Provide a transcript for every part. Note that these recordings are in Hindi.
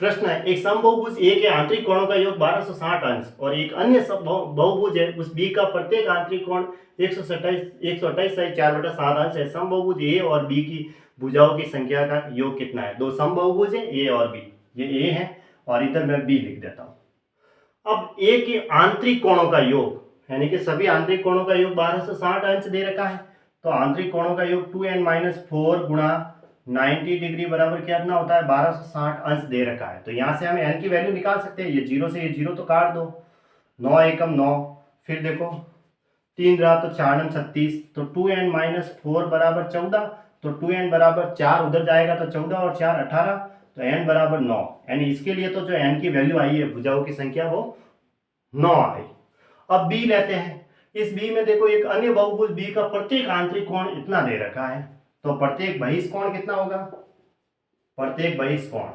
प्रश्न है, एक समबहुभुज ए के आंतरिक कोणों का योग 1260 अंश और एक अन्य बहुभुज है उस बी का प्रत्येक आंतरिक कोण 128 अंश है। समबहुभुज ए और बी की भुजाओं की संख्या का योग कितना है? दो समबहुभुज है ए और बी, ये ए है और इधर मैं बी लिख देता हूं। अब ए के आंतरिक कोणों का योग यानी कि सभी आंतरिक कोणों का योग 1260 अंश दे रखा है, तो आंतरिक कोणों का योग 2n-4 गुणा 90 डिग्री बराबर कितना होता है? 1260 अंश दे रखा है। तो यहां से हम n की वैल्यू निकाल सकते हैं। ये जीरो से ये जीरो तो काट दो, 9 एकम 9, फिर देखो 3 रहा तो 4 नम 36, तो 2n-4 बराबर 14, तो 2n बराबर 4 उधर जाएगा तो 14 और 4 18, तो n बराबर 9। यानी इसके लिए तो जो n की वैल्यू आई है भुजाओं की संख्या वो 9 आई। अब b लेते हैं। इस b में देखो एक अन्य बहुभुज b का प्रत्येक आंतरिक कोण इतना दे रखा है, तो प्रत्येक बहिष कोण कितना होगा? प्रत्येक बहिष कोण,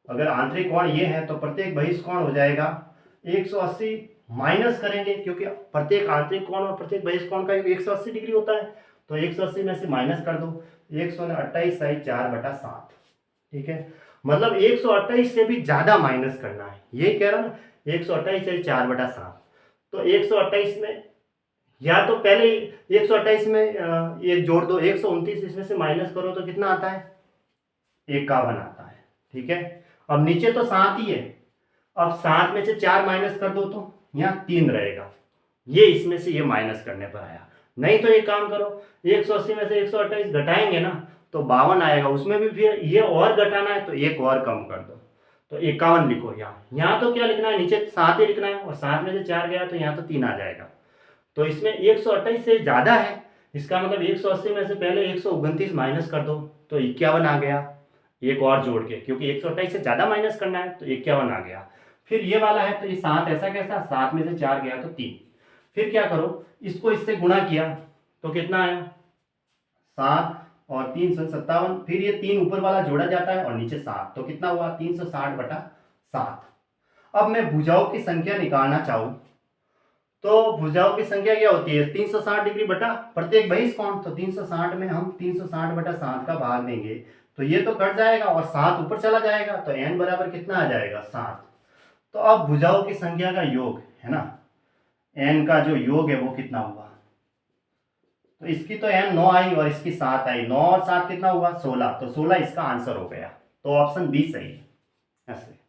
अगर आंतरिक कोण ये है तो प्रत्येक बहिष कोण हो जाएगा 180 माइनस करेंगे, क्योंकि प्रत्येक आंतरिक कोण और प्रत्येक बहिष कोण का 180 डिग्री होता है, तो 180 में से माइनस कर दो, 128/4/7। ठीक है, मतलब 128 से भी ज्यादा माइनस करना है, ये कह रहा ना, 128/4/7। तो 128 में या तो पहले 128 में ये जोड़ दो, 129 इसमें से माइनस करो तो कितना आता है? 51 आता है। ठीक है, अब नीचे तो 7 ही है, अब 7 में से 4 माइनस कर दो तो यहाँ 3 रहेगा, ये इसमें से ये माइनस करने पर आया। नहीं तो एक काम करो, 180 में से 128 घटाएंगे ना तो 52 आएगा, उसमें भी फिर ये और घटाना है तो एक और कम कर दो, तो 51 लिखो। यहाँ तो क्या लिखना है? नीचे 7 ही लिखना है, और 7 में से 4 गया तो यहाँ तो 3 आ जाएगा। तो इसमें 128 से ज्यादा है, इसका मतलब 180 में से पहले 129 माइनस कर दो तो 51 आ गया, एक और जोड़ के, क्योंकि 128 से ज्यादा माइनस करना है तो 51 आ गया। फिर ये वाला है तो ये 7 ऐसा कैसा, 7 में से 4 गया तो 3। फिर क्या करो, इसको इससे गुणा किया तो कितना आया? 7 और 357, फिर ये 3 ऊपर वाला जोड़ा जाता है और नीचे 7, तो कितना हुआ? 360/7। अब मैं भुजाओं की संख्या निकालना चाहूं तो भुजाओं की संख्या क्या होती है? 360 डिग्री बटा प्रत्येक बहिष कोण, तो 360 में हम 360/7 का भाग देंगे तो ये तो कट जाएगा और 7 ऊपर चला जाएगा, तो n बराबर कितना आ जाएगा? 7। तो अब भुजाओं की संख्या का योग है ना, n का जो योग है वो कितना हुआ? तो इसकी तो n 9 आई और इसकी 7 आई, 9 और 7 कितना हुआ? 16, तो 16 इसका आंसर हो गया। तो ऑप्शन बी सही है ऐसे।